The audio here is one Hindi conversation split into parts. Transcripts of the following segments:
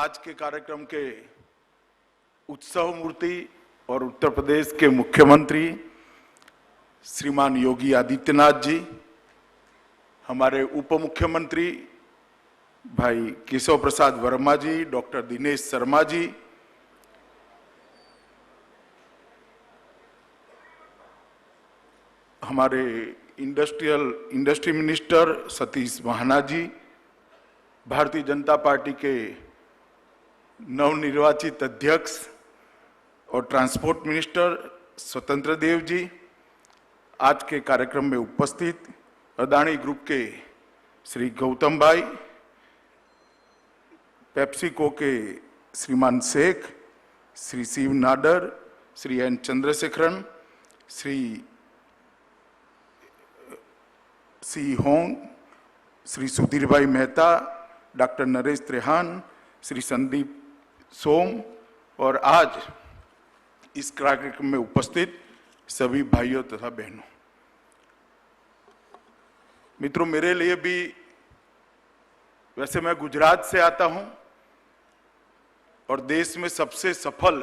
आज के कार्यक्रम के उत्सव मूर्ति और उत्तर प्रदेश के मुख्यमंत्री श्रीमान योगी आदित्यनाथ जी, हमारे उप मुख्यमंत्री भाई केशव प्रसाद वर्मा जी, डॉक्टर दिनेश शर्मा जी, हमारे इंडस्ट्री मिनिस्टर सतीश महाना जी, भारतीय जनता पार्टी के नवनिर्वाचित अध्यक्ष और ट्रांसपोर्ट मिनिस्टर स्वतंत्र देव जी, आज के कार्यक्रम में उपस्थित अदानी ग्रुप के श्री गौतम भाई, पेप्सिको के श्रीमान शेख, श्री शिव नाडर, श्री एन चंद्रशेखरन, श्री सी होंग, श्री सुधीर भाई मेहता, डॉक्टर नरेश त्रेहान, श्री संदीप सोम और आज इस कार्यक्रम में उपस्थित सभी भाइयों तथा बहनों। मित्रों, मेरे लिए भी, वैसे मैं गुजरात से आता हूं और देश में सबसे सफल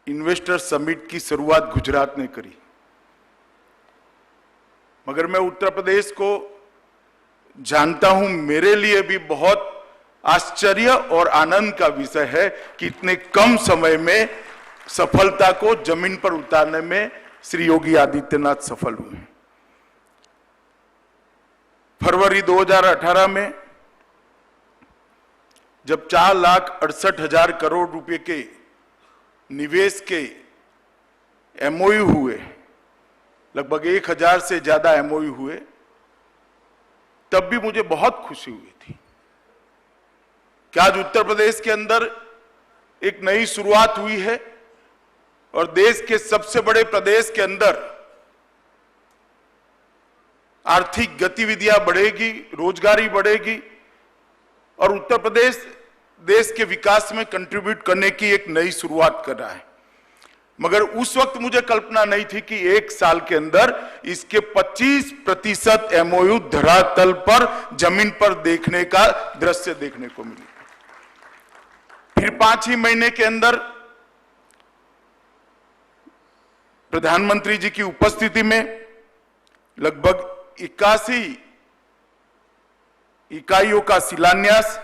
इन्वेस्टर समिट की शुरुआत गुजरात ने करी, मगर मैं उत्तर प्रदेश को जानता हूं। मेरे लिए भी बहुत आश्चर्य और आनंद का विषय है कि इतने कम समय में सफलता को जमीन पर उतारने में श्री योगी आदित्यनाथ सफल हुए। फरवरी 2018 में जब 4,68,000 करोड़ रुपए के निवेश के एमओयू हुए, लगभग 1,000 से ज्यादा एमओयू हुए, तब भी मुझे बहुत खुशी हुई थी कि आज उत्तर प्रदेश के अंदर एक नई शुरुआत हुई है और देश के सबसे बड़े प्रदेश के अंदर आर्थिक गतिविधियां बढ़ेगी, रोजगारी बढ़ेगी और उत्तर प्रदेश देश के विकास में कंट्रीब्यूट करने की एक नई शुरुआत कर रहा है। मगर उस वक्त मुझे कल्पना नहीं थी कि एक साल के अंदर इसके 25% एमओयू धरातल पर, जमीन पर देखने का दृश्य देखने को मिले। फिर 5 ही महीने के अंदर प्रधानमंत्री जी की उपस्थिति में लगभग 81 इकाइयों का शिलान्यास,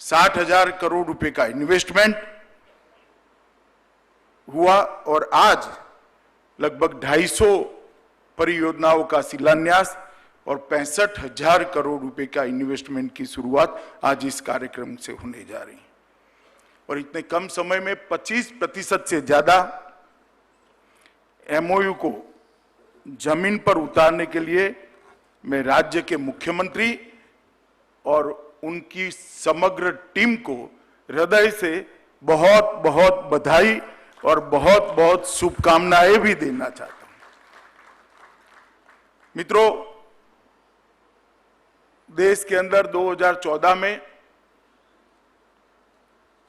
60,000 करोड़ रुपए का इन्वेस्टमेंट हुआ और आज लगभग 250 परियोजनाओं का शिलान्यास और 65,000 करोड़ रुपए का इन्वेस्टमेंट की शुरुआत आज इस कार्यक्रम से होने जा रही है। और इतने कम समय में 25% से ज्यादा एमओयू को जमीन पर उतारने के लिए मैं राज्य के मुख्यमंत्री और उनकी समग्र टीम को हृदय से बहुत बहुत बधाई और बहुत बहुत शुभकामनाएं भी देना चाहता हूं। मित्रों, देश के अंदर 2014 में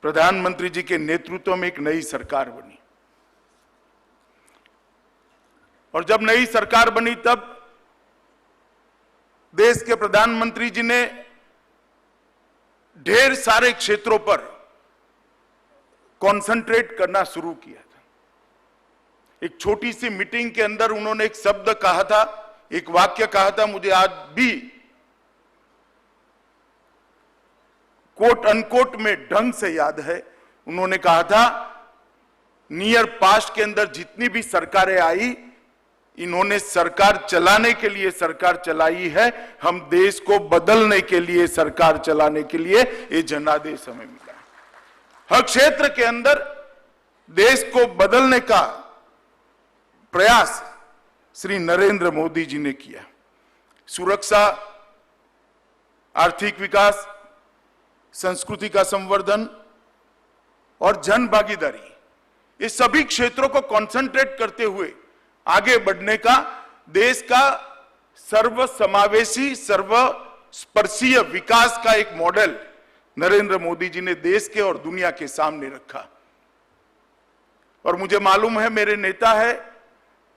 प्रधानमंत्री जी के नेतृत्व में एक नई सरकार बनी और जब नई सरकार बनी तब देश के प्रधानमंत्री जी ने ढेर सारे क्षेत्रों पर कंसंट्रेट करना शुरू किया था। एक छोटी सी मीटिंग के अंदर उन्होंने एक शब्द कहा था, एक वाक्य कहा था, मुझे आज भी कोट अनकोट में ढंग से याद है। उन्होंने कहा था, नियर पास्ट के अंदर जितनी भी सरकारें आई, इन्होंने सरकार चलाने के लिए सरकार चलाई है, हम देश को बदलने के लिए सरकार चलाने के लिए ये जनादेश हमें मिला। हर क्षेत्र के अंदर देश को बदलने का प्रयास श्री नरेंद्र मोदी जी ने किया। सुरक्षा, आर्थिक विकास, संस्कृति का संवर्धन और जन भागीदारी, ये सभी क्षेत्रों को कंसंट्रेट करते हुए आगे बढ़ने का देश का सर्वसमावेशी, सर्वस्पर्शीय विकास का एक मॉडल नरेंद्र मोदी जी ने देश के और दुनिया के सामने रखा। और मुझे मालूम है, मेरे नेता है,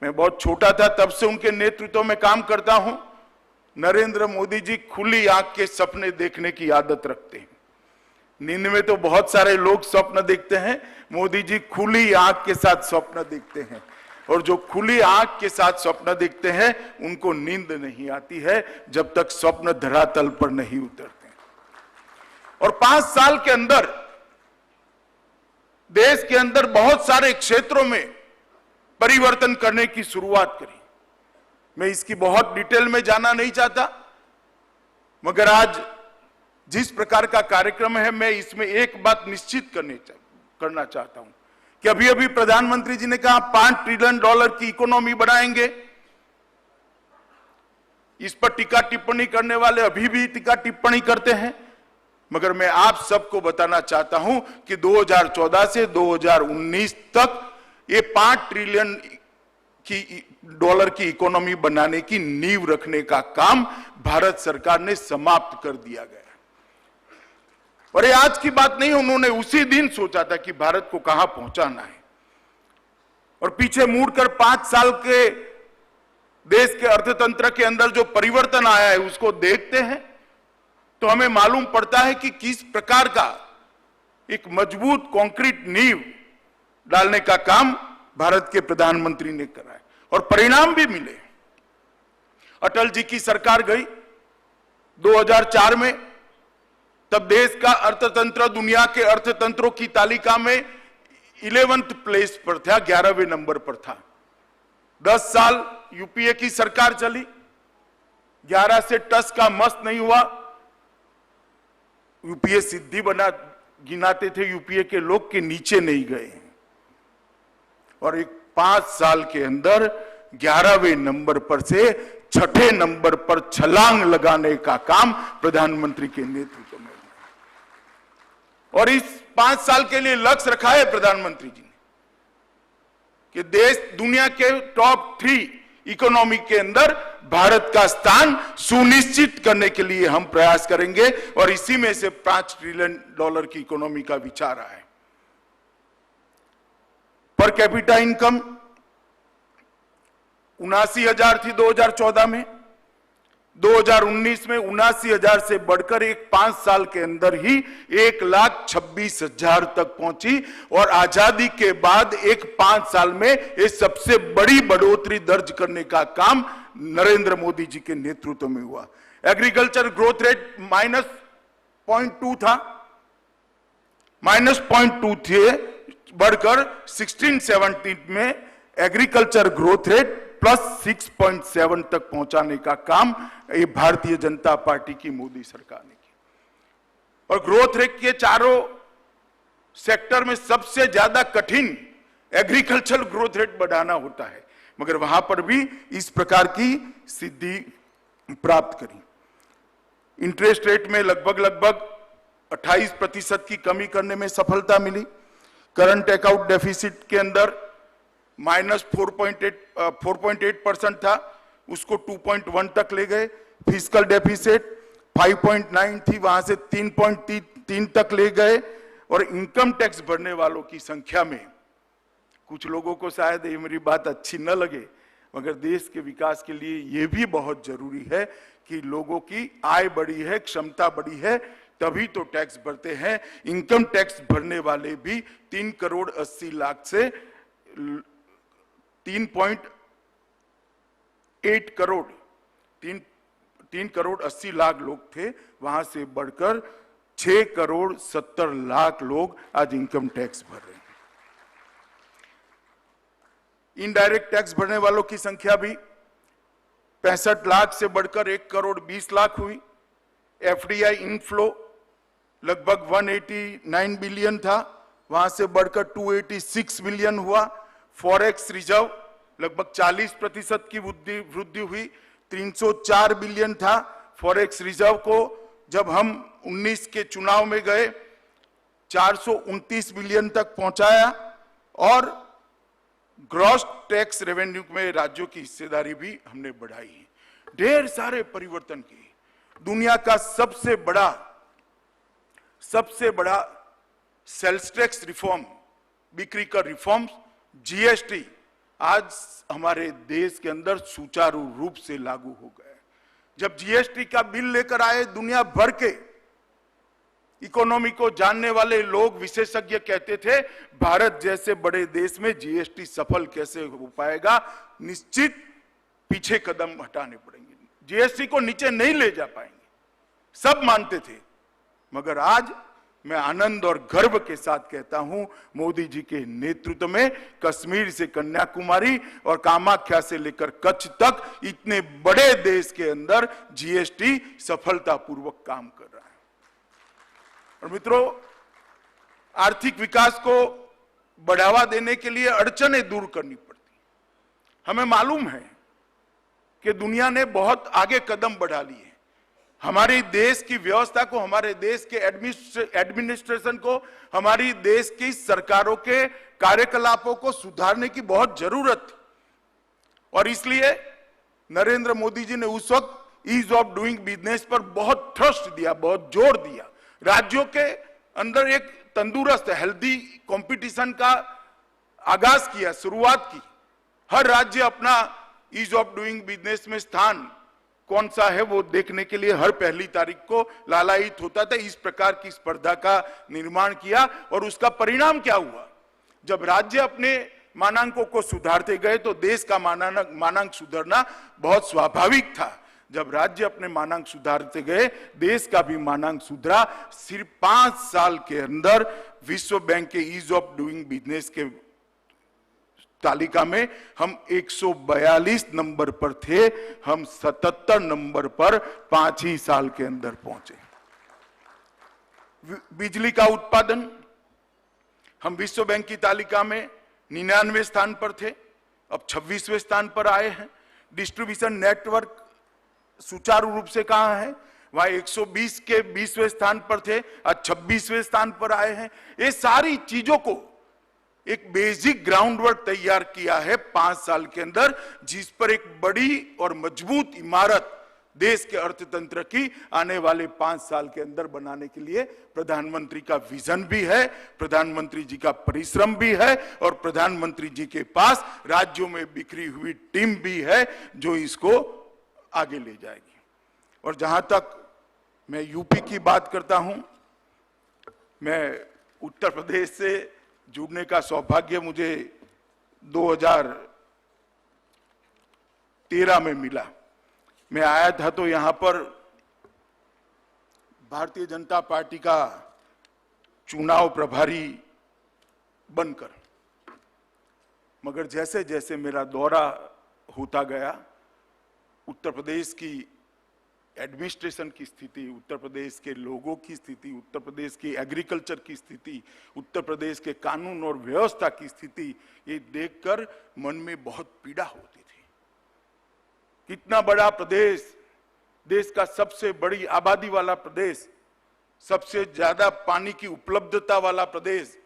मैं बहुत छोटा था तब से उनके नेतृत्व में काम करता हूं। नरेंद्र मोदी जी खुली आंख के सपने देखने की आदत रखते हैं। नींद में तो बहुत सारे लोग स्वप्न देखते हैं, मोदी जी खुली आंख के साथ स्वप्न देखते हैं, और जो खुली आंख के साथ स्वप्न देखते हैं उनको नींद नहीं आती है जब तक स्वप्न धरातल पर नहीं उतरते। और 5 साल के अंदर देश के अंदर बहुत सारे क्षेत्रों में परिवर्तन करने की शुरुआत करी। मैं इसकी बहुत डिटेल में जाना नहीं चाहता, मगर आज जिस प्रकार का कार्यक्रम है, मैं इसमें एक बात निश्चित करना चाहता हूं कि अभी अभी प्रधानमंत्री जी ने कहा $5 ट्रिलियन की इकोनॉमी बनाएंगे। इस पर टीका टिप्पणी करने वाले अभी भी टीका टिप्पणी करते हैं, मगर मैं आप सबको बताना चाहता हूं कि 2014 से 2019 तक ये $5 ट्रिलियन की इकोनॉमी बनाने की नींव रखने का काम भारत सरकार ने समाप्त कर दिया गया। और ये आज की बात नहीं, उन्होंने उसी दिन सोचा था कि भारत को कहां पहुंचाना है। और पीछे मुड़कर 5 साल के देश के अर्थतंत्र के अंदर जो परिवर्तन आया है उसको देखते हैं तो हमें मालूम पड़ता है कि किस प्रकार का एक मजबूत कंक्रीट नींव डालने का काम भारत के प्रधानमंत्री ने करा है, और परिणाम भी मिले। अटल जी की सरकार गई 2004 में, तब देश का अर्थतंत्र दुनिया के अर्थतंत्रों की तालिका में 11th प्लेस पर था, 11वें नंबर पर था। 10 साल यूपीए की सरकार चली, 11 से टस का मस्त नहीं हुआ। यूपीए सिद्धि गिनाते थे यूपीए के लोग के नीचे नहीं गए, और एक 5 साल के अंदर 11वें नंबर पर से 6ठे नंबर पर छलांग लगाने का काम प्रधानमंत्री के नेतृत्व में। और इस 5 साल के लिए लक्ष्य रखा है प्रधानमंत्री जी ने कि देश दुनिया के टॉप 3 इकोनॉमी के अंदर भारत का स्थान सुनिश्चित करने के लिए हम प्रयास करेंगे, और इसी में से $5 ट्रिलियन की इकोनॉमी का विचार आया है। पर कैपिटा इनकम 79,000 थी 2014 में, 2019 में 79,000 से बढ़कर एक 5 साल के अंदर ही 1,26,000 तक पहुंची, और आजादी के बाद एक 5 साल में ये सबसे बड़ी बढ़ोतरी दर्ज करने का काम नरेंद्र मोदी जी के नेतृत्व में हुआ। एग्रीकल्चर ग्रोथ रेट -0.2 था, -0.2 थे, बढ़कर 16-17 में एग्रीकल्चर ग्रोथ रेट +6.7 तक पहुंचाने का काम ये भारतीय जनता पार्टी की मोदी सरकार ने किया। और ग्रोथ रेट के चारों सेक्टर में सबसे ज्यादा कठिन एग्रीकल्चर ग्रोथ रेट बढ़ाना होता है, मगर वहां पर भी इस प्रकार की सिद्धि प्राप्त करी। इंटरेस्ट रेट में लगभग 28% की कमी करने में सफलता मिली। करंट अकाउंट डेफिसिट के अंदर -4.8% था, उसको 2.1 तक ले गए। फिस्कल डेफिसिट 5.9 थी, वहां से 3.3 तक ले गए। और इनकम टैक्स भरने वालों की संख्या में, कुछ लोगों को शायद ये मेरी बात अच्छी न लगे, मगर देश के विकास के लिए ये भी बहुत जरूरी है कि लोगों की आय बढ़ी है, क्षमता बढ़ी है, तभी तो टैक्स भरते हैं। इनकम टैक्स भरने वाले भी 3,80,00,000 से 3.8 करोड़ 3,80,00,000 लोग थे, वहां से बढ़कर 6,70,00,000 लोग आज इनकम टैक्स भर रहे हैं। इनडायरेक्ट टैक्स भरने वालों की संख्या भी 65 लाख से बढ़कर 1,20,00,000 हुई। एफडीआई इनफ्लो लगभग 189 बिलियन था, वहां से बढ़कर 286 बिलियन हुआ। फॉरेक्स रिजर्व लगभग 40% की वृद्धि हुई, 304 बिलियन था। फॉरेक्स रिजर्व को जब हम 19 के चुनाव में गए 429 बिलियन तक पहुंचाया। और ग्रॉस टैक्स रेवेन्यू में राज्यों की हिस्सेदारी भी हमने बढ़ाई है। ढेर सारे परिवर्तन किए। दुनिया का सबसे बड़ा सेल्स टैक्स रिफॉर्म, बिक्री कर रिफॉर्म जीएसटी आज हमारे देश के अंदर सुचारू रूप से लागू हो गया। जब जीएसटी का बिल लेकर आए दुनिया भर के इकोनॉमी को जानने वाले लोग, विशेषज्ञ कहते थे भारत जैसे बड़े देश में जीएसटी सफल कैसे हो पाएगा, निश्चित पीछे कदम हटाने पड़ेंगे, जीएसटी को नीचे नहीं ले जा पाएंगे, सब मानते थे। मगर आज मैं आनंद और गर्व के साथ कहता हूं, मोदी जी के नेतृत्व में कश्मीर से कन्याकुमारी और कामाख्या से लेकर कच्छ तक इतने बड़े देश के अंदर जीएसटी सफलतापूर्वक काम कर रहा है। और मित्रों, आर्थिक विकास को बढ़ावा देने के लिए अड़चनें दूर करनी पड़ती। हमें मालूम है कि दुनिया ने बहुत आगे कदम बढ़ा लिए, हमारी देश की व्यवस्था को, हमारे देश के एडमिनिस्ट्रेशन को, हमारी देश की सरकारों के कार्यकलापों को सुधारने की बहुत जरूरत थी। और इसलिए नरेंद्र मोदी जी ने उस वक्त ईज ऑफ डूइंग बिजनेस पर बहुत थ्रस्ट दिया, बहुत जोर दिया। राज्यों के अंदर एक तंदुरुस्त हेल्दी कंपटीशन का आगाज किया, शुरुआत की। हर राज्य अपना ईज ऑफ डूइंग बिजनेस में स्थान कौन सा है वो देखने के लिए हर पहली तारीख को लालायित होता था। इस प्रकार की स्पर्धा का निर्माण किया और उसका परिणाम क्या हुआ? जब राज्य अपने मानांकों को सुधारते गए तो देश का मानांक सुधरना बहुत स्वाभाविक था। जब राज्य अपने मानांक सुधारते गए, देश का भी मानांक सुधरा। सिर्फ 5 साल के अंदर विश्व बैंक के ईज ऑफ डूइंग बिजनेस के तालिका में हम 142 नंबर पर थे, हम 77 नंबर पर 5 ही साल के अंदर पहुंचे। बिजली का उत्पादन हम विश्व बैंक की तालिका में 99वें स्थान पर थे, अब 26वें स्थान पर आए हैं। डिस्ट्रीब्यूशन नेटवर्क सुचारू रूप से कहां है? वहां 120 के 20वें स्थान पर थे, आज 26वें स्थान पर आए हैं। ये सारी चीजों को एक बेसिक ग्राउंड वर्क तैयार किया है 5 साल के अंदर, जिस पर एक बड़ी और मजबूत इमारत देश के अर्थतंत्र की आने वाले 5 साल के अंदर बनाने के लिए प्रधानमंत्री का विजन भी है, प्रधानमंत्री जी का परिश्रम भी है और प्रधानमंत्री जी के पास राज्यों में बिखरी हुई टीम भी है जो इसको आगे ले जाएगी। और जहां तक मैं यूपी की बात करता हूं, मैं उत्तर प्रदेश से जुड़ने का सौभाग्य मुझे 2013 में मिला। मैं आया था तो यहां पर भारतीय जनता पार्टी का चुनाव प्रभारी बनकर, मगर जैसे जैसे मेरा दौरा होता गया, उत्तर प्रदेश की एडमिनिस्ट्रेशन की स्थिति, उत्तर प्रदेश के लोगों की स्थिति, उत्तर प्रदेश की एग्रीकल्चर की स्थिति, उत्तर प्रदेश के कानून और व्यवस्था की स्थिति, ये देखकर मन में बहुत पीड़ा होती थी। कितना बड़ा प्रदेश, देश का सबसे बड़ी आबादी वाला प्रदेश, सबसे ज्यादा पानी की उपलब्धता वाला प्रदेश,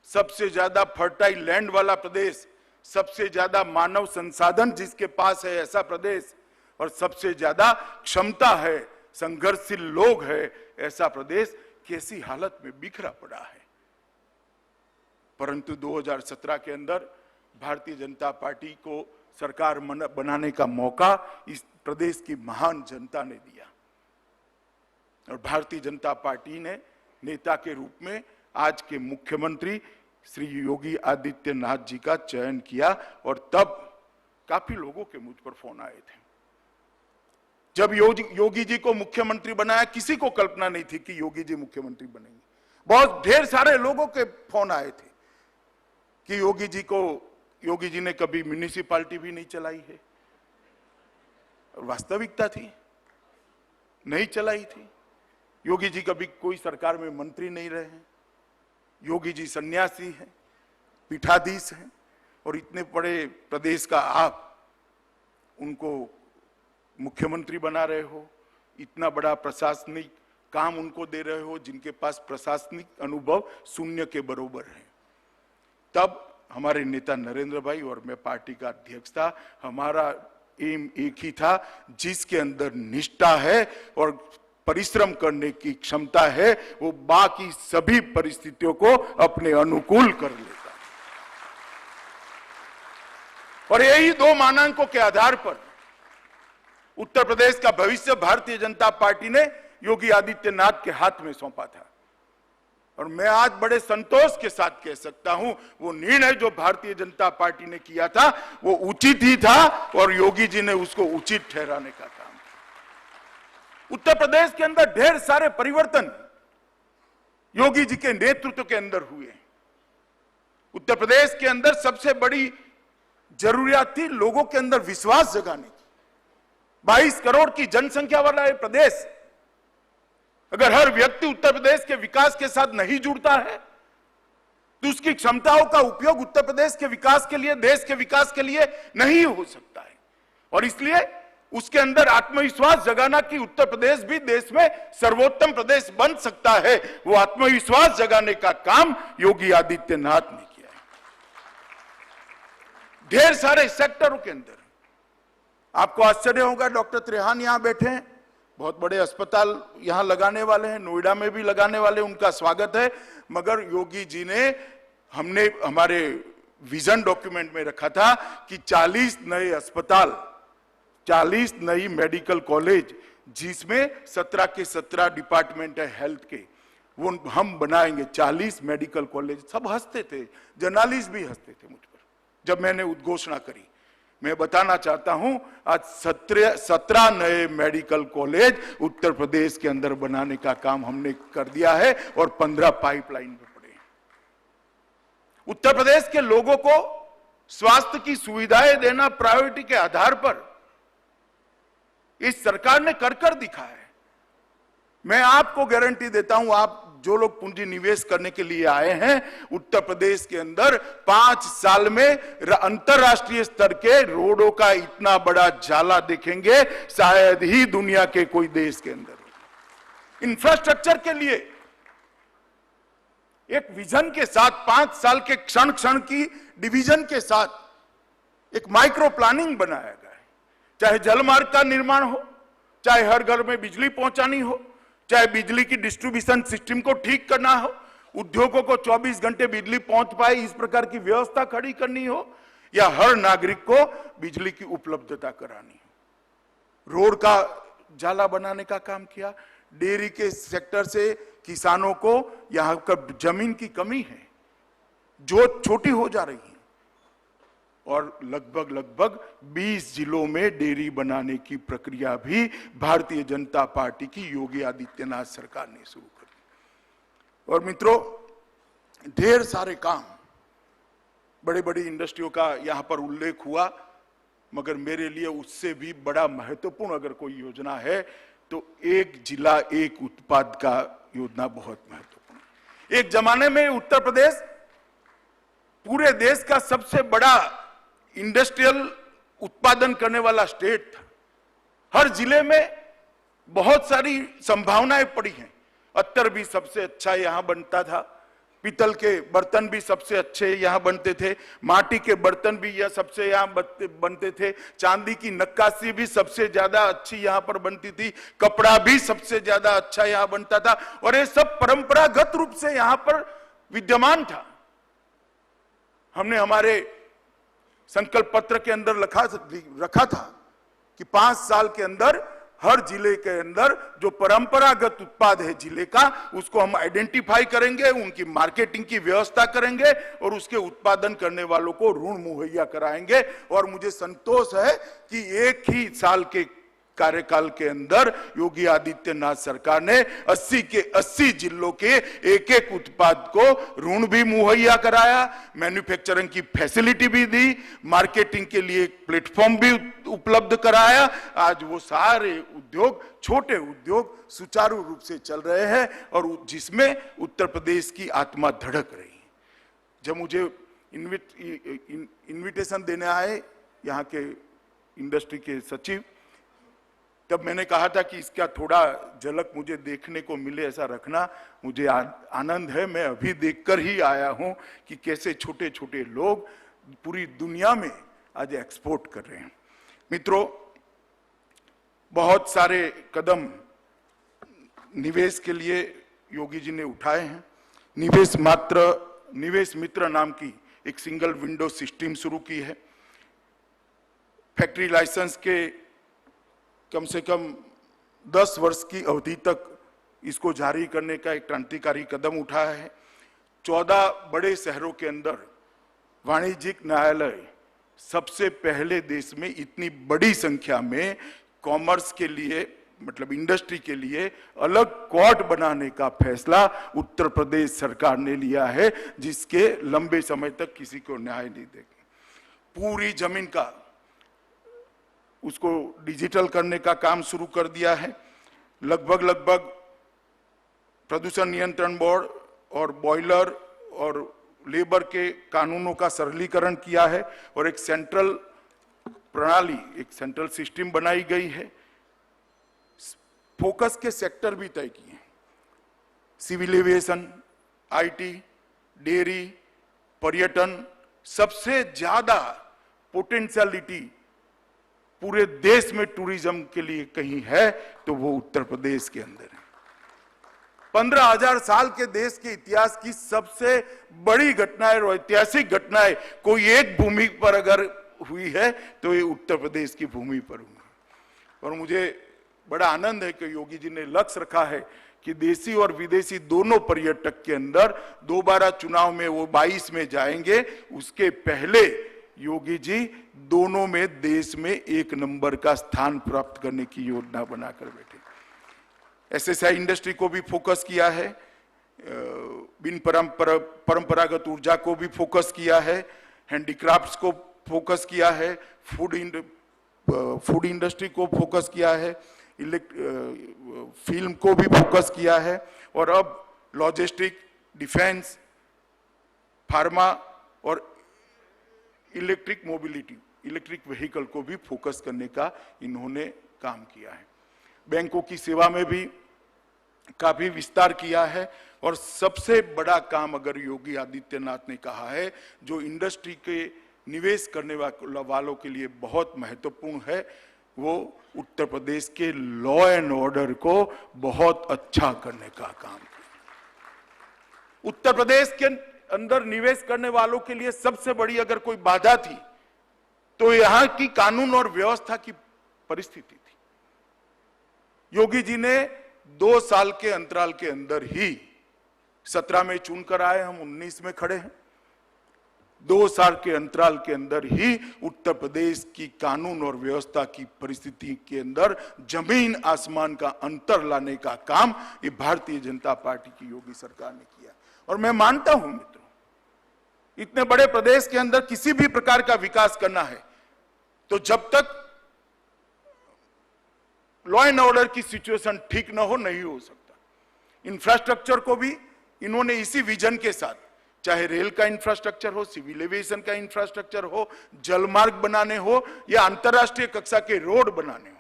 सबसे ज्यादा फर्टाइल लैंड वाला प्रदेश, सबसे ज्यादा मानव संसाधन जिसके पास है ऐसा प्रदेश, और सबसे ज्यादा क्षमता है, संघर्षशील लोग है ऐसा प्रदेश कैसी हालत में बिखरा पड़ा है। परंतु 2017 के अंदर भारतीय जनता पार्टी को सरकार बनाने का मौका इस प्रदेश की महान जनता ने दिया और भारतीय जनता पार्टी ने नेता के रूप में आज के मुख्यमंत्री श्री योगी आदित्यनाथ जी का चयन किया। और तब काफी लोगों के मुझ पर फोन आए थे। जब योगी जी को मुख्यमंत्री बनाया, किसी को कल्पना नहीं थी कि योगी जी मुख्यमंत्री बनेंगे। बहुत ढेर सारे लोगों के फोन आए थे कि योगी जी ने कभी म्युनिसिपैलिटी भी नहीं चलाई है। और वास्तविकता थी, नहीं चलाई थी। योगी जी कभी कोई सरकार में मंत्री नहीं रहे हैं। योगी जी सन्यासी हैं, पीठाधीश हैं, और इतने बड़े प्रदेश का आप उनको मुख्यमंत्री बना रहे हो, इतना बड़ा प्रशासनिक काम उनको दे रहे हो जिनके पास प्रशासनिक अनुभव शून्य के बराबर है। तब हमारे नेता नरेंद्र भाई और मैं पार्टी का अध्यक्ष था, हमारा एम एक ही था, जिसके अंदर निष्ठा है और परिश्रम करने की क्षमता है, वो बाकी सभी परिस्थितियों को अपने अनुकूल कर लेता। और यही 2 मानांकों के आधार पर उत्तर प्रदेश का भविष्य भारतीय जनता पार्टी ने योगी आदित्यनाथ के हाथ में सौंपा था। और मैं आज बड़े संतोष के साथ कह सकता हूं, वो निर्णय जो भारतीय जनता पार्टी ने किया था वो उचित ही था और योगी जी ने उसको उचित ठहराने का काम किया। उत्तर प्रदेश के अंदर ढेर सारे परिवर्तन योगी जी के नेतृत्व के अंदर हुए। उत्तर प्रदेश के अंदर सबसे बड़ी जरूरियात थी लोगों के अंदर विश्वास जगाने की। 22 करोड़ की जनसंख्या वाला ये प्रदेश, अगर हर व्यक्ति उत्तर प्रदेश के विकास के साथ नहीं जुड़ता है तो उसकी क्षमताओं का उपयोग उत्तर प्रदेश के विकास के लिए, देश के विकास के लिए नहीं हो सकता है। और इसलिए उसके अंदर आत्मविश्वास जगाना कि उत्तर प्रदेश भी देश में सर्वोत्तम प्रदेश बन सकता है, वो आत्मविश्वास जगाने का काम योगी आदित्यनाथ ने किया है। ढेर सारे सेक्टरों के अंदर आपको आश्चर्य होगा, डॉक्टर त्रेहान यहां बैठे हैं, बहुत बड़े अस्पताल यहां लगाने वाले हैं, नोएडा में भी लगाने वाले, उनका स्वागत है। मगर योगी जी ने, हमने हमारे विजन डॉक्यूमेंट में रखा था कि 40 नए अस्पताल, 40 नई मेडिकल कॉलेज, जिसमें 17 के 17 डिपार्टमेंट है हेल्थ के, वो हम बनाएंगे। 40 मेडिकल कॉलेज। सब हंसते थे, जर्नलिस्ट भी हंसते थे मुझ पर जब मैंने उद्घोषणा करी। मैं बताना चाहता हूं, आज 17 नए मेडिकल कॉलेज उत्तर प्रदेश के अंदर बनाने का काम हमने कर दिया है और 15 पाइपलाइन में पड़े। उत्तर प्रदेश के लोगों को स्वास्थ्य की सुविधाएं देना प्रायोरिटी के आधार पर इस सरकार ने कर दिखा है। मैं आपको गारंटी देता हूं, आप जो लोग पूंजी निवेश करने के लिए आए हैं, उत्तर प्रदेश के अंदर 5 साल में अंतरराष्ट्रीय स्तर के रोडों का इतना बड़ा जाला देखेंगे, शायद ही दुनिया के कोई देश के अंदर। इंफ्रास्ट्रक्चर के लिए एक विजन के साथ, 5 साल के क्षण क्षण की डिवीजन के साथ एक माइक्रो प्लानिंग बनाया गया है। चाहे जलमार्ग का निर्माण हो, चाहे हर घर में बिजली पहुंचानी हो, चाहे बिजली की डिस्ट्रीब्यूशन सिस्टम को ठीक करना हो, उद्योगों को 24 घंटे बिजली पहुंच पाए इस प्रकार की व्यवस्था खड़ी करनी हो, या हर नागरिक को बिजली की उपलब्धता करानी हो। रोड का जाला बनाने का काम किया। डेयरी के सेक्टर से किसानों को, यहां पर जमीन की कमी है जो छोटी हो जा रही है, और लगभग 20 जिलों में डेयरी बनाने की प्रक्रिया भी भारतीय जनता पार्टी की योगी आदित्यनाथ सरकार ने शुरू कर दी। और मित्रों, ढेर सारे काम, बड़ी बड़ी इंडस्ट्रियों का यहां पर उल्लेख हुआ, मगर मेरे लिए उससे भी बड़ा महत्वपूर्ण अगर कोई योजना है तो एक जिला एक उत्पाद का योजना बहुत महत्वपूर्ण है। एक जमाने में उत्तर प्रदेश पूरे देश का सबसे बड़ा इंडस्ट्रियल उत्पादन करने वाला स्टेट था। हर जिले में बहुत सारी संभावनाएं पड़ी हैं। अत्तर भी सबसे अच्छा यहां बनता था, पीतल के बर्तन भी सबसे अच्छे यहां बनते थे, माटी के बर्तन भी यह सबसे यहां बनते थे, चांदी की नक्काशी भी सबसे ज्यादा अच्छी यहां पर बनती थी, कपड़ा भी सबसे ज्यादा अच्छा यहां बनता था, और ये सब परंपरागत रूप से यहां पर विद्यमान था। हमने हमारे संकल्प पत्र के अंदर रखा था कि 5 साल के अंदर हर जिले के अंदर जो परंपरागत उत्पाद है जिले का, उसको हम आइडेंटिफाई करेंगे, उनकी मार्केटिंग की व्यवस्था करेंगे और उसके उत्पादन करने वालों को ऋण मुहैया कराएंगे। और मुझे संतोष है कि एक ही साल के कार्यकाल के अंदर योगी आदित्यनाथ सरकार ने 80 के 80 जिलों के एक एक उत्पाद को ऋण भी मुहैया कराया, मैन्युफैक्चरिंग की फैसिलिटी भी दी, मार्केटिंग के लिए एक प्लेटफॉर्म भी उपलब्ध कराया। आज वो सारे उद्योग, छोटे उद्योग सुचारू रूप से चल रहे हैं और जिसमें उत्तर प्रदेश की आत्मा धड़क रही है। जब मुझे इन्विटेशन देने आए यहाँ के इंडस्ट्री के सचिव, तब मैंने कहा था कि इसका थोड़ा झलक मुझे देखने को मिले, ऐसा रखना। मुझे आनंद है, मैं अभी देखकर ही आया हूं कि कैसे छोटे छोटे लोग पूरी दुनिया में आज एक्सपोर्ट कर रहे हैं। मित्रों, बहुत सारे कदम निवेश के लिए योगी जी ने उठाए हैं। निवेश मित्र नाम की एक सिंगल विंडो सिस्टम शुरू की है। फैक्ट्री लाइसेंस के कम से कम 10 वर्ष की अवधि तक इसको जारी करने का एक क्रांतिकारी कदम उठाया है। 14 बड़े शहरों के अंदर वाणिज्यिक न्यायालय सबसे पहले देश में इतनी बड़ी संख्या में कॉमर्स के लिए मतलब इंडस्ट्री के लिए अलग कोर्ट बनाने का फैसला उत्तर प्रदेश सरकार ने लिया है, जिसके लंबे समय तक किसी को न्याय नहीं देगा। पूरी जमीन का उसको डिजिटल करने का काम शुरू कर दिया है। लगभग प्रदूषण नियंत्रण बोर्ड और बॉयलर और लेबर के कानूनों का सरलीकरण किया है और एक सेंट्रल प्रणाली, एक सेंट्रल सिस्टम बनाई गई है। फोकस के सेक्टर भी तय किए हैं, सिविल एविएशन, आईटी, डेयरी, पर्यटन। सबसे ज्यादा पोटेंशियलिटी पूरे देश में टूरिज्म के लिए कहीं है तो वो उत्तर प्रदेश के अंदर है। 15,000 साल के देश के इतिहास की सबसे बड़ी घटनाएं और ऐतिहासिक घटनाएं कोई एक भूमि पर अगर हुई है तो ये उत्तर प्रदेश की भूमि पर हुई है। और मुझे बड़ा आनंद है कि योगी जी ने लक्ष्य रखा है कि देशी और विदेशी दोनों पर्यटक के अंदर दोबारा चुनाव में वो 22 में जाएंगे, उसके पहले योगी जी दोनों में देश में 1 नंबर का स्थान प्राप्त करने की योजना बनाकर बैठे। एसएसआई इंडस्ट्री को भी फोकस किया है, बिन परंपरागत ऊर्जा को भी फोकस किया है, हैंडीक्राफ्ट्स को फोकस किया है, फूड इंडस्ट्री को फोकस किया है, फिल्म को भी फोकस किया है और अब लॉजिस्टिक, डिफेंस, फार्मा और इलेक्ट्रिक मोबिलिटी, इलेक्ट्रिक व्हीकल को भी फोकस करने का इन्होंने काम किया है। बैंकों की सेवा में भी काफी विस्तार किया है और सबसे बड़ा काम अगर योगी आदित्यनाथ ने कहा है जो इंडस्ट्री के निवेश करने वालों के लिए बहुत महत्वपूर्ण है, वो उत्तर प्रदेश के लॉ एंड ऑर्डर को बहुत अच्छा करने का काम किया। उत्तर प्रदेश के अंदर निवेश करने वालों के लिए सबसे बड़ी अगर कोई बाधा थी तो यहां की कानून और व्यवस्था की परिस्थिति थी। योगी जी ने 2 साल के अंतराल के अंदर ही 17 में चुनकर आए, हम 19 में खड़े हैं। 2 साल के अंतराल के अंदर ही उत्तर प्रदेश की कानून और व्यवस्था की परिस्थिति के अंदर जमीन आसमान का अंतर लाने का काम ये भारतीय जनता पार्टी की योगी सरकार ने किया। और मैं मानता हूं मित्रों, इतने बड़े प्रदेश के अंदर किसी भी प्रकार का विकास करना है तो जब तक लॉ एंड ऑर्डर की सिचुएशन ठीक ना हो नहीं हो सकता। इंफ्रास्ट्रक्चर को भी इन्होंने इसी विजन के साथ, चाहे रेल का इंफ्रास्ट्रक्चर हो, सिविल एविएशन का इंफ्रास्ट्रक्चर हो, जलमार्ग बनाने हो या अंतरराष्ट्रीय कक्षा के रोड बनाने हो,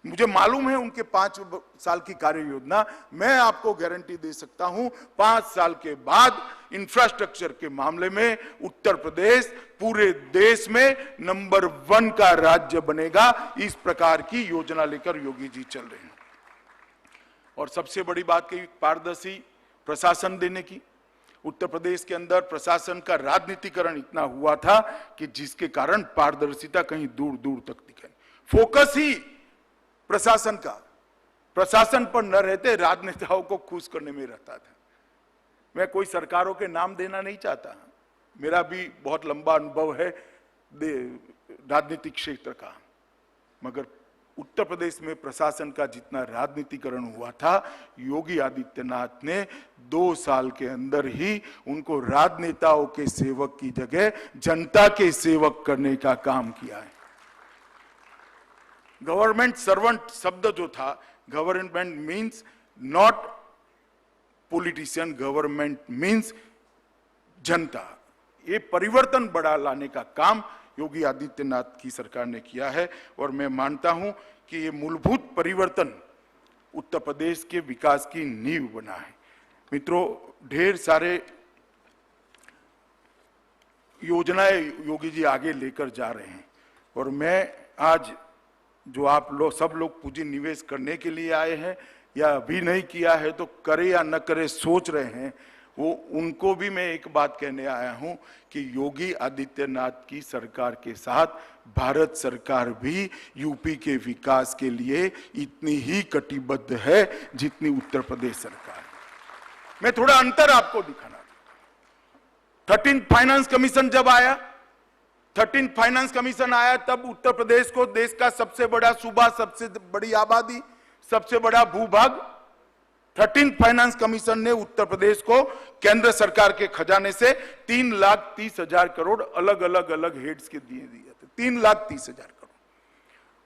मुझे मालूम है उनके 5 साल की कार्य योजना, मैं आपको गारंटी दे सकता हूं 5 साल के बाद इंफ्रास्ट्रक्चर के मामले में उत्तर प्रदेश पूरे देश में नंबर 1 का राज्य बनेगा। इस प्रकार की योजना लेकर योगी जी चल रहे हैं। और सबसे बड़ी बात कही पारदर्शी प्रशासन देने की। उत्तर प्रदेश के अंदर प्रशासन का राजनीतिकरण इतना हुआ था कि जिसके कारण पारदर्शिता कहीं दूर दूर तक दिखे। फोकस ही प्रशासन का प्रशासन पर न रहते राजनेताओं को खुश करने में रहता था। मैं कोई सरकारों के नाम देना नहीं चाहता, मेरा भी बहुत लंबा अनुभव है राजनीतिक क्षेत्र का, मगर उत्तर प्रदेश में प्रशासन का जितना राजनीतिकरण हुआ था, योगी आदित्यनाथ ने 2 साल के अंदर ही उनको राजनेताओं के सेवक की जगह जनता के सेवक करने का काम किया है। गवर्नमेंट सर्वेंट शब्द जो था, government means not politician, government means जनता। ये परिवर्तन बड़ा लाने का काम योगी आदित्यनाथ की सरकार ने किया है और मैं मानता हूं कि ये मूलभूत परिवर्तन उत्तर प्रदेश के विकास की नींव बना है। मित्रों, ढेर सारे योजनाएं योगी जी आगे लेकर जा रहे हैं और मैं आज जो आप लोग सब लोग पूंजी निवेश करने के लिए आए हैं या अभी नहीं किया है तो करे या न करे सोच रहे हैं, वो उनको भी मैं एक बात कहने आया हूं कि योगी आदित्यनाथ की सरकार के साथ भारत सरकार भी यूपी के विकास के लिए इतनी ही कटिबद्ध है जितनी उत्तर प्रदेश सरकार। मैं थोड़ा अंतर आपको दिखाना चाहता हूं। 13th फाइनेंस कमीशन जब आया, 13th फाइनेंस कमीशन आया तब उत्तर प्रदेश को देश का सबसे बड़ा सूबा, सबसे बड़ी आबादी, सबसे बड़ा भूभाग, 13th फाइनेंस कमीशन ने उत्तर प्रदेश को केंद्र सरकार के खजाने से 3,30,000 करोड़ अलग अलग हेड्स के दिए थे, 3,30,000 करोड़।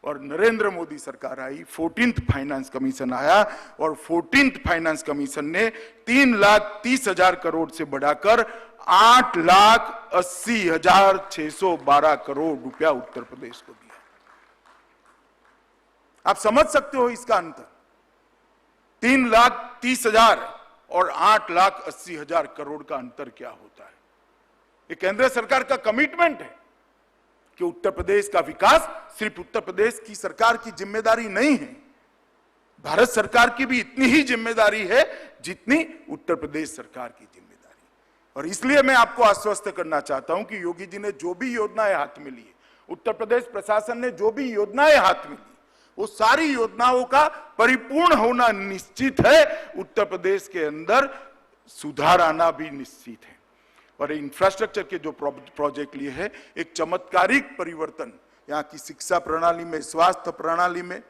और नरेंद्र मोदी सरकार आई, 14th फाइनेंस कमीशन आया और 14th फाइनेंस कमीशन ने 3,30,000 करोड़ से बढ़ाकर 8,80,612 करोड़ रुपया उत्तर प्रदेश को दिया। आप समझ सकते हो इसका अंतर। 3,30,000 और 8,80,000 करोड़ का अंतर क्या होता है। ये केंद्र सरकार का कमिटमेंट है कि उत्तर प्रदेश का विकास सिर्फ उत्तर प्रदेश की सरकार की जिम्मेदारी नहीं है, भारत सरकार की भी इतनी ही जिम्मेदारी है जितनी उत्तर प्रदेश सरकार की जिम्मेदारी। और इसलिए मैं आपको आश्वस्त करना चाहता हूं कि योगी जी ने जो भी योजनाएं हाथ में ली, उत्तर प्रदेश प्रशासन ने जो भी योजनाएं हाथ में ली, वो सारी योजनाओं का परिपूर्ण होना निश्चित है। उत्तर प्रदेश के अंदर सुधार आना भी निश्चित है। और इंफ्रास्ट्रक्चर के जो प्रोजेक्ट लिए हैं, एक चमत्कारिक परिवर्तन यहाँ की शिक्षा प्रणाली में, स्वास्थ्य प्रणाली में,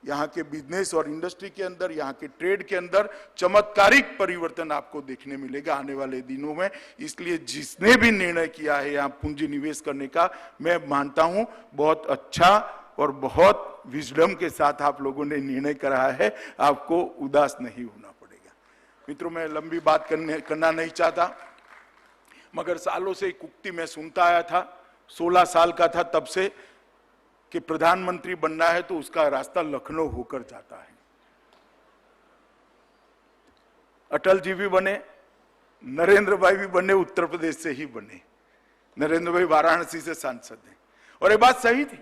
यहाँ के बिजनेस और इंडस्ट्री के अंदर, यहाँ के ट्रेड के अंदर चमत्कारिक परिवर्तन आपको देखने मिलेगा आने वाले दिनों में। इसलिए जिसने भी निर्णय किया है यहाँ पूंजी निवेश करने का, मैं मानता हूं बहुत अच्छा और बहुत विजडम के साथ आप लोगों ने निर्णय करा है, आपको उदास नहीं होना पड़ेगा। मित्रों, मैं लंबी बात करना नहीं चाहता, मगर सालों से एक उक्ति मैं सुनता आया था, 16 साल का था तब से, कि प्रधानमंत्री बनना है तो उसका रास्ता लखनऊ होकर जाता है। अटल जी भी बने, नरेंद्र भाई भी बने, उत्तर प्रदेश से ही बने। नरेंद्र भाई वाराणसी से सांसद हैं और ये बात सही थी।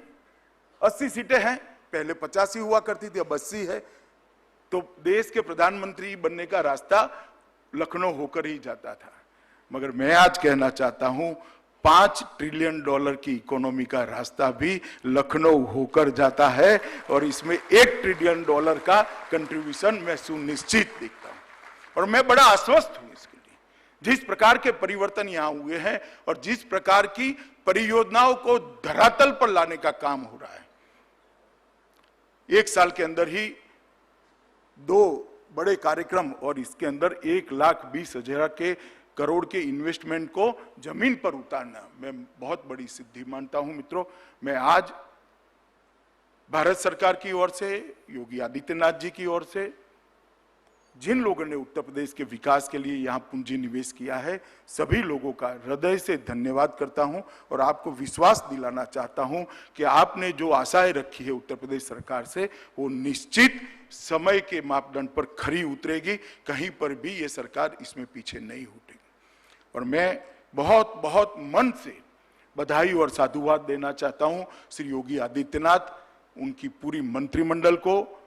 80 सीटें हैं, पहले 85 हुआ करती थी, अब 80 है। तो देश के प्रधानमंत्री बनने का रास्ता लखनऊ होकर ही जाता था। मगर मैं आज कहना चाहता हूं, $5 ट्रिलियन की इकोनॉमी का रास्ता भी लखनऊ होकर जाता है और इसमें $1 ट्रिलियन का कंट्रीब्यूशन मैं सुनिश्चित देखता हूं। और मैं बड़ा आश्वस्त हूं इसके लिए, जिस प्रकार के परिवर्तन यहां हुए हैं और जिस प्रकार की परियोजनाओं को धरातल पर लाने का काम हो रहा है। 1 साल के अंदर ही 2 बड़े कार्यक्रम और इसके अंदर 1,20,000 करोड़ के इन्वेस्टमेंट को जमीन पर उतारना मैं बहुत बड़ी सिद्धि मानता हूं। मित्रों, मैं आज भारत सरकार की ओर से, योगी आदित्यनाथ जी की ओर से, जिन लोगों ने उत्तर प्रदेश के विकास के लिए यहां पूंजी निवेश किया है, सभी लोगों का हृदय से धन्यवाद करता हूं और आपको विश्वास दिलाना चाहता हूं कि आपने जो आशाएं रखी है उत्तर प्रदेश सरकार से, वो निश्चित समय के मापदंड पर खरी उतरेगी। कहीं पर भी ये सरकार इसमें पीछे नहीं हटेगी। और मैं बहुत बहुत मन से बधाई और साधुवाद देना चाहता हूं श्री योगी आदित्यनाथ, उनकी पूरी मंत्रिमंडल को,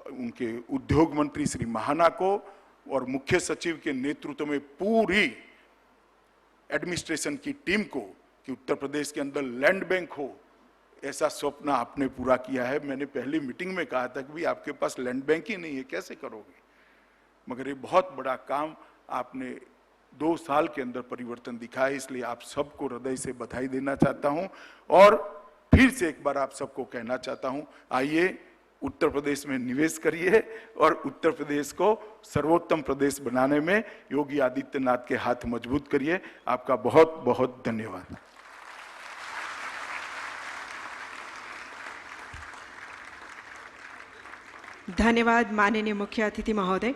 उनके उद्योग मंत्री श्री महाना को और मुख्य सचिव के नेतृत्व में पूरी एडमिनिस्ट्रेशन की टीम को कि उत्तर प्रदेश के अंदर लैंड बैंक हो, ऐसा स्वप्न आपने पूरा किया है। मैंने पहली मीटिंग में कहा था कि भाई आपके पास लैंड बैंक ही नहीं है, कैसे करोगे, मगर ये बहुत बड़ा काम आपने 2 साल के अंदर परिवर्तन दिखाया। इसलिए आप सबको हृदय से बधाई देना चाहता हूं और फिर से एक बार आप सबको कहना चाहता हूं, आइए उत्तर प्रदेश में निवेश करिए और उत्तर प्रदेश को सर्वोत्तम प्रदेश बनाने में योगी आदित्यनाथ के हाथ मजबूत करिए। आपका बहुत बहुत धन्यवाद। धन्यवाद माननीय मुख्य अतिथि महोदय।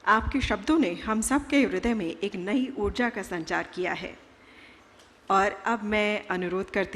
आपके शब्दों ने हम सब के हृदय में एक नई ऊर्जा का संचार किया है। और अब मैं अनुरोध करती